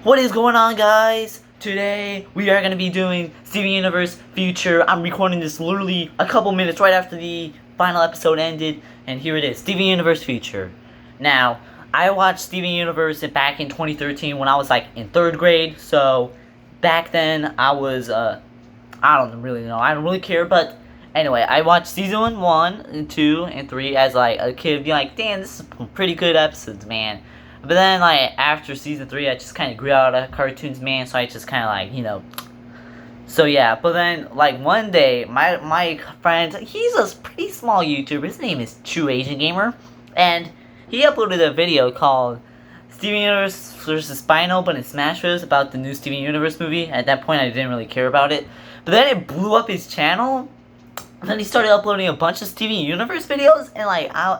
What is going on, guys? Today we are going to be doing Steven Universe Future. I'm recording this literally a couple minutes right after the final episode ended, and here it is, Steven Universe Future. Now, I watched Steven Universe back in 2013 when I was like in 3rd grade, so back then I was, I don't really know, I don't really care, but anyway, I watched season 1, and 2, and 3 as like a kid, being like, damn, this is pretty good episodes, man. But then, like, after season 3, I just kind of grew out of cartoons, man, so I just kind of, like, you know. So, yeah, but then, like, one day, my friend, he's a pretty small YouTuber, his name is True Asian Gamer, and he uploaded a video called Steven Universe vs. Spino, but in Smash Bros. About the new Steven Universe movie. At that point, I didn't really care about it. But then it blew up his channel. And then he started uploading a bunch of Steven Universe videos, and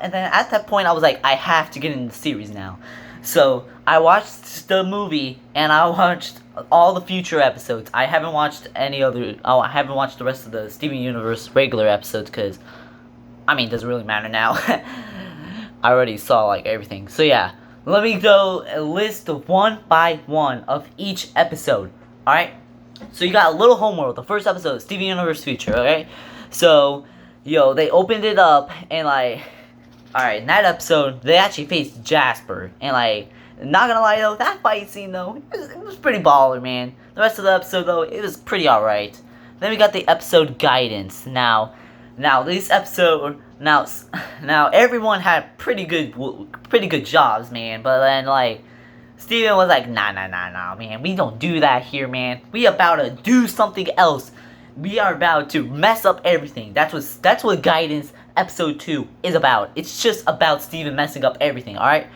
and then at that point I was like, I have to get into the series now. So I watched the movie and I watched all the future episodes. I haven't watched any other. Oh, I haven't watched the rest of the Steven Universe regular episodes because, I mean, it doesn't really matter now. I already saw like everything. So yeah, let me go a list of one by one of each episode. All right. So you got a little homeworld. The first episode, Steven Universe Future. Okay. So, yo, they opened it up, and, like, alright, in that episode, they actually faced Jasper, and, like, not gonna lie, though, that fight scene, though, it was pretty baller, man. The rest of the episode, though, it was pretty alright. Then we got the episode Guidance. Now, this episode, now, everyone had pretty good jobs, man, but then, like, Steven was like, nah, man, we don't do that here, man. We about to do something else. We are about to mess up everything. That's what Guidance episode 2 is about. It's just about Steven messing up everything, alright?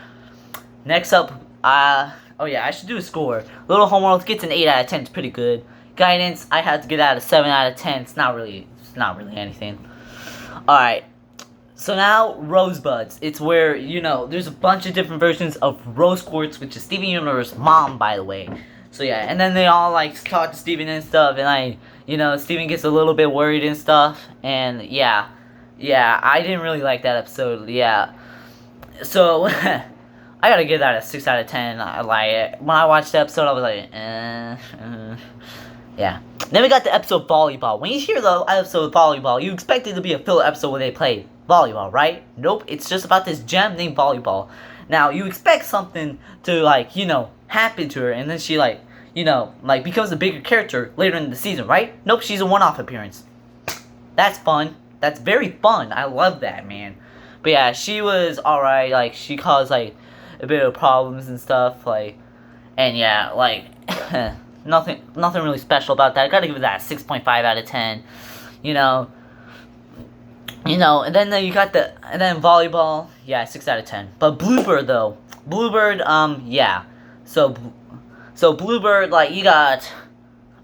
Next up, oh yeah, I should do a score. Little Homeworld gets an 8 out of 10, it's pretty good. Guidance, I had to get out of 7 out of 10, it's not really anything. Alright, so now Rosebuds. It's where, you know, there's a bunch of different versions of Rose Quartz, which is Steven Universe's mom, by the way. So yeah, and then they all like talk to Steven and stuff, and like, you know, Steven gets a little bit worried and stuff, and yeah, I didn't really like that episode, yeah. So, I gotta give that a 6 out of 10, when I watched the episode, I was like, yeah. Then we got the episode Volleyball. When you hear the episode Volleyball, you expect it to be a filler episode where they play volleyball, right? Nope, it's just about this gem named Volleyball. Now, you expect something to, like, you know, happen to her, and then she, like, you know, like, becomes a bigger character later in the season, right? Nope, she's a one-off appearance. That's fun. That's very fun. I love that, man. But yeah, she was alright. Like, she caused, like, a bit of problems and stuff, like, and yeah, like, nothing really special about that. I gotta give it that 6.5 out of 10, you know, and then you got and then Volleyball, yeah, 6 out of 10. But Bluebird, though, yeah, so Bluebird, like, you got,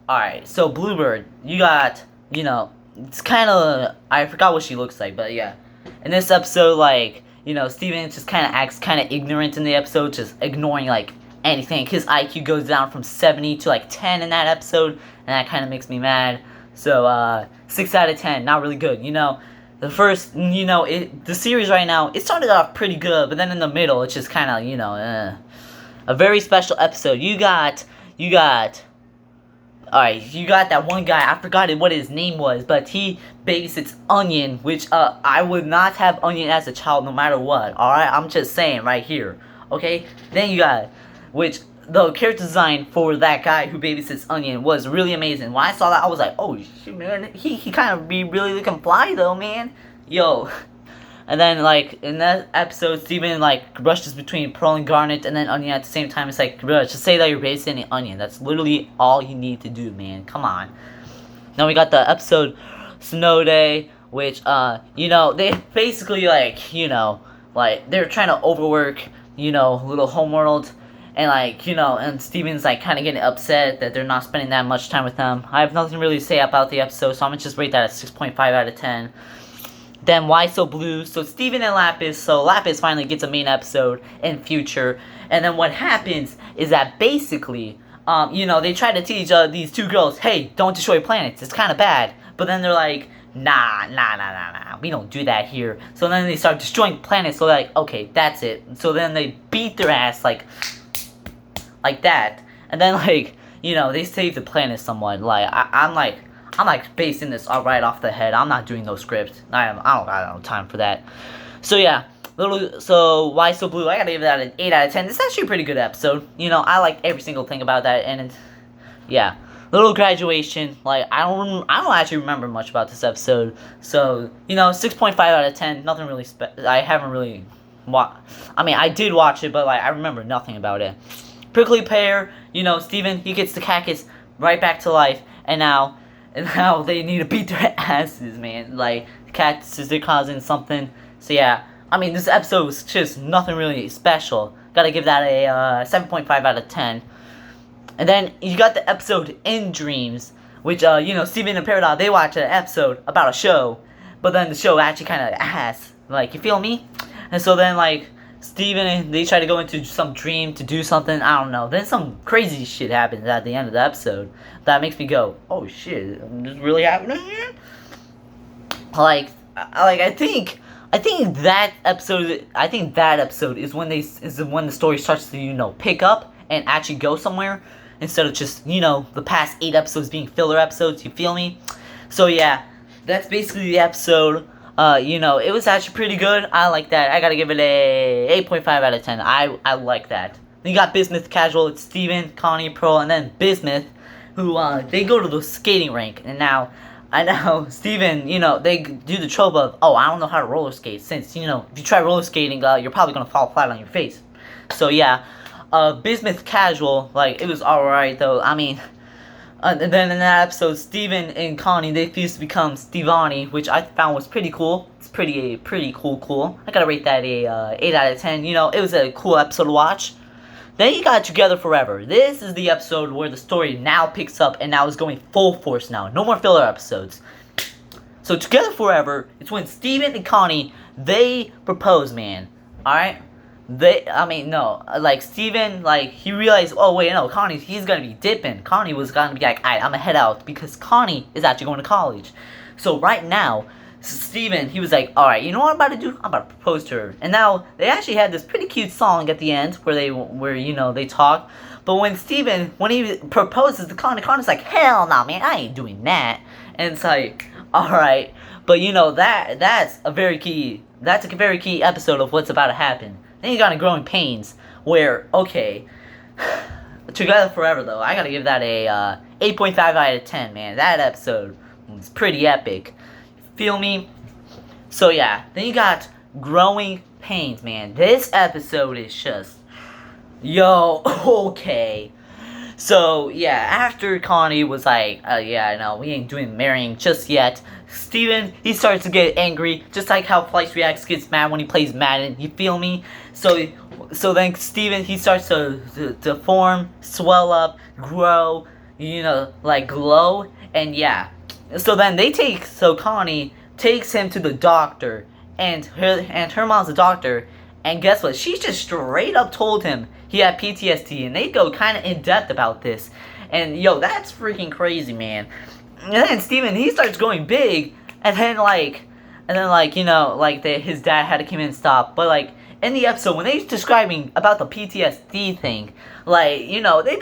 alright, so Bluebird, you got, you know, it's kind of, I forgot what she looks like, but yeah, in this episode, like, you know, Steven just kind of acts kind of ignorant in the episode, just ignoring, like, anything. His IQ goes down from 70 to, like, 10 in that episode, and that kind of makes me mad. So, 6 out of 10, not really good, you know. The first, you know, the series right now, it started off pretty good, but then in the middle, it's just kind of, you know, a very special episode. You got that one guy, I forgot what his name was, but he babysits Onion, which, I would not have Onion as a child no matter what, alright? I'm just saying right here, okay? Then you got, which, the character design for that guy who babysits Onion was really amazing. When I saw that, I was like, oh, shit, man, he kind of be really looking fly, though, man. Yo. And then, like, in that episode, Steven, like, rushes between Pearl and Garnet and then Onion at the same time. It's like, bro, just say that you're babysitting Onion. That's literally all you need to do, man. Come on. Now we got the episode Snow Day, which, you know, they basically, like, you know, like, they're trying to overwork, you know, Little Homeworld. And, like, you know, and Steven's, like, kind of getting upset that they're not spending that much time with them. I have nothing really to say about the episode, so I'm going to just rate that at 6.5 out of 10. Then Why So Blue? So Steven and Lapis, so Lapis finally gets a main episode in Future. And then what happens is that basically, you know, they try to teach these two girls, hey, don't destroy planets, it's kind of bad. But then they're like, nah, we don't do that here. So then they start destroying planets, so they're like, okay, that's it. So then they beat their ass like that. And then like, they save the planet somewhat. Like I'm like basing this right off the head. I'm not doing no script. I don't got no time for that. So yeah, so Why So Blue? I gotta give that an 8 out of 10. It's actually a pretty good episode. I like every single thing about that, and yeah, little graduation. Like I don't actually remember much about this episode. So 6.5 out of 10. Nothing really. I haven't really I did watch it, but like I remember nothing about it. Prickly Pear. Steven, he gets the cactus right back to life, and now they need to beat their asses, man. Like the cactus is causing something. So yeah, this episode was just nothing really special. Gotta give that a 7.5 out of 10. And then you got the episode In Dreams, which Steven and Peridot, they watch an episode about a show, but then the show actually kind of ass. Like, you feel me? And so then like Steven, they try to go into some dream to do something. I don't know. Then some crazy shit happens at the end of the episode that makes me go, "Oh shit, this really happening here?" Like I think that episode is when the story starts to pick up and actually go somewhere instead of just the past 8 episodes being filler episodes. You feel me? So yeah, that's basically the episode. It was actually pretty good. I like that. I gotta give it a 8.5 out of 10. I like that. Then you got Bismuth Casual. It's Steven, Connie, Pearl, and then Bismuth, who they go to the skating rink, and now I know Steven, they do the trope of, oh, I don't know how to roller skate, since, if you try roller skating, you're probably gonna fall flat on your face. So yeah, Bismuth Casual, like, it was alright though. And then in that episode, Steven and Connie, they fused to become Stevani, which I found was pretty cool. It's pretty cool. I gotta rate that a 8 out of 10. It was a cool episode to watch. Then you got Together Forever. This is the episode where the story now picks up and now is going full force now. No more filler episodes. So Together Forever, it's when Steven and Connie, they propose, man. Alright? Steven, he realized, oh wait, no, Connie, he's gonna be dipping. Connie was gonna be like, alright, I'm gonna head out, because Connie is actually going to college. So right now, Steven, he was like, alright, you know what I'm about to do? I'm about to propose to her. And now, they actually had this pretty cute song at the end, where they talk. But when Steven, when he proposes to Connie, Connie's like, hell no, man, I ain't doing that. And it's like, alright, but that's a very key episode of what's about to happen. Then you got Growing Pains, where, okay, Together Forever, though, I gotta give that a 8.5 out of 10, man. That episode was pretty epic. Feel me? So, yeah, then you got Growing Pains, man. This episode is just, yo, okay. So, yeah, after Connie was like, yeah, no, we ain't doing marrying just yet, Steven, he starts to get angry, just like how Fleiss Reacts gets mad when he plays Madden, you feel me? So then Steven, he starts to form, swell up, grow, glow, and yeah. So then Connie takes him to the doctor, and her mom's a doctor, and guess what? She just straight up told him he had PTSD, and they go kind of in depth about this. And yo, that's freaking crazy, man. And then Steven, he starts going big, and then his dad had to come in and stop. But in the episode, when they're describing about the PTSD thing, they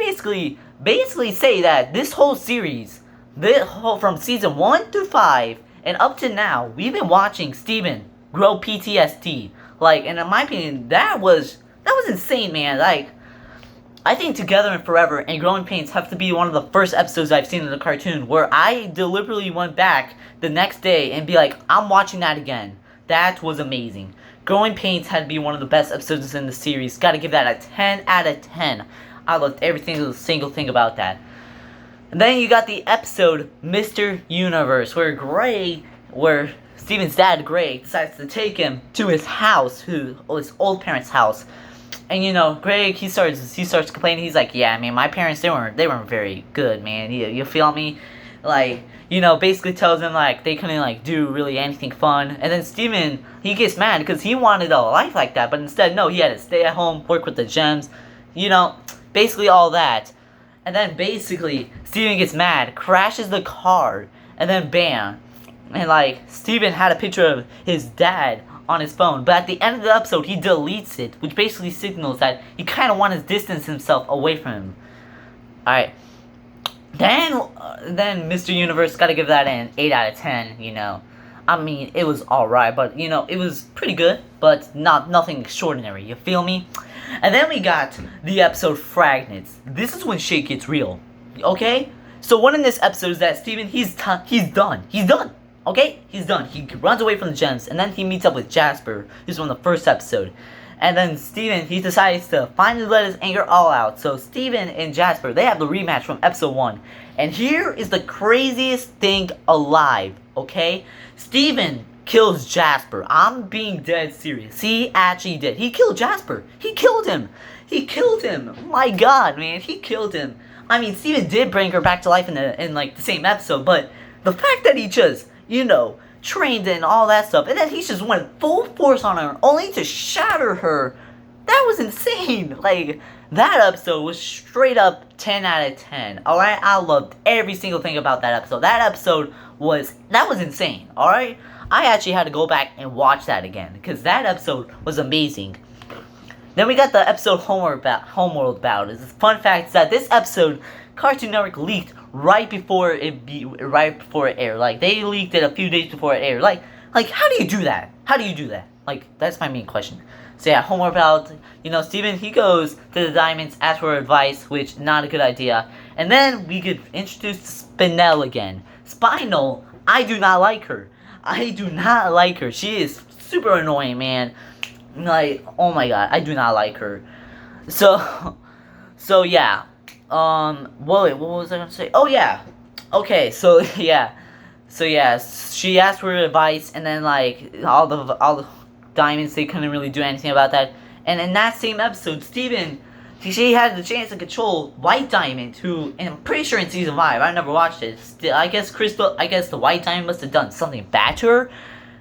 basically say that this whole series, from season 1 through 5 and up to now, we've been watching Steven grow PTSD. And in my opinion, that was insane, man. I think Together and Forever and Growing Pains have to be one of the first episodes I've seen in the cartoon where I deliberately went back the next day and be like, I'm watching that again. That was amazing. Growing Pains had to be one of the best episodes in the series. Gotta give that a 10 out of 10. I loved every single thing about that. And then you got the episode Mr. Universe, where Steven's dad, Greg, decides to take him to his house, his old parents' house. And Greg, he starts complaining. He's like, yeah, my parents, they weren't very good, man. You feel me? Basically tells him they couldn't do really anything fun. And then Steven, he gets mad because he wanted a life like that, but instead, no, he had to stay at home, work with the gems, basically all that. And then basically Steven gets mad, crashes the car, and then bam. And Steven had a picture of his dad on his phone, but at the end of the episode he deletes it, which basically signals that he kind of wants to distance himself away from him. Alright. Then Mr. Universe gotta give that an 8 out of 10, you know. I mean, it was alright, but, you know, it was pretty good, but nothing extraordinary, you feel me? And then we got the episode Fragments. This is when shit gets real, okay? So one in this episode is that Steven, he's done, okay? He's done. He runs away from the gems, and then he meets up with Jasper. This is from the first episode. And then Steven, he decides to finally let his anger all out. So Steven and Jasper, they have the rematch from episode 1. And here is the craziest thing alive, okay? Steven kills Jasper. I'm being dead serious. He actually did. He killed Jasper. He killed him. He killed him. My god, man. He killed him. I mean, Steven did bring her back to life in like the same episode, but the fact that he just, you know, trained and all that stuff, and then he just went full force on her only to shatter her, that was insane. Like, that episode was straight up 10 out of 10. Alright, I loved every single thing about that episode. That episode was insane. Alright, I actually had to go back and watch that again because that episode was amazing. Then we got the episode Homeworld Bound. The fun fact is that this episode, Cartoon Network leaked right before it aired. Like, they leaked it a few days before it aired. Like how do you do that? How do you do that? Like, that's my main question. So yeah, Homeworld Bound, you know, Steven, he goes to the diamonds, asks for advice, which not a good idea. And then we get introduced to Spinel again. Spinel, I do not like her. I do not like her. She is super annoying, man. Like, oh my god, I do not like her. So yeah. What was I gonna say? Oh yeah. Okay, so yeah. She asked for advice, and then like all the diamonds, they couldn't really do anything about that. And in that same episode, Steven, she had the chance to control White Diamond, who, and I'm pretty sure in season 5, I never watched it. I guess the White Diamond must have done something bad to her,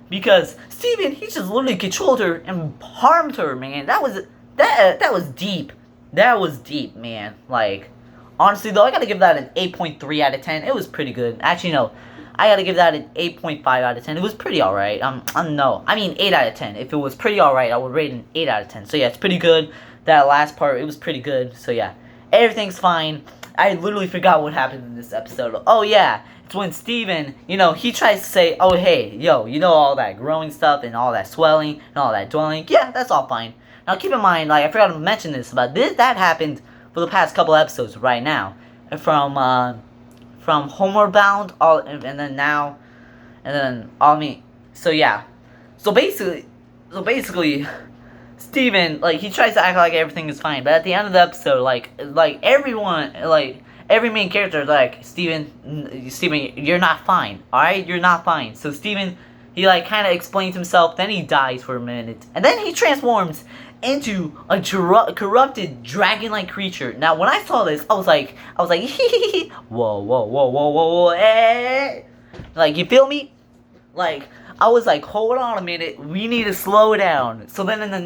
because Steven, he just literally controlled her and harmed her, man. That was deep. That was deep, man. Like, honestly though, I gotta give that an 8.3 out of 10. It was pretty good. Actually, no. I gotta give that an 8.5 out of 10. It was pretty alright. No. I mean 8 out of 10. If it was pretty alright, I would rate it an 8 out of 10. So yeah, it's pretty good. That last part, it was pretty good. So yeah, everything's fine. I literally forgot what happened in this episode. Oh yeah, it's when Steven, you know, he tries to say, oh hey, yo, you know all that growing stuff and all that swelling and all that dwelling. Yeah, that's all fine. Now keep in mind, like, I forgot to mention this, but that happened for the past couple episodes right now. From Homeward Bound, and then now, and then, so yeah. So basically, Steven, like, he tries to act like everything is fine, but at the end of the episode, like everyone, like, every main character is like, Steven, you're not fine, alright? You're not fine. So Steven, he, like, kind of explains himself, then he dies for a minute, and then he transforms into a corrupted dragon-like creature. Now, when I saw this, I was like, whoa, eh. Like, you feel me? Like, I was like, hold on a minute, we need to slow down. So then in the next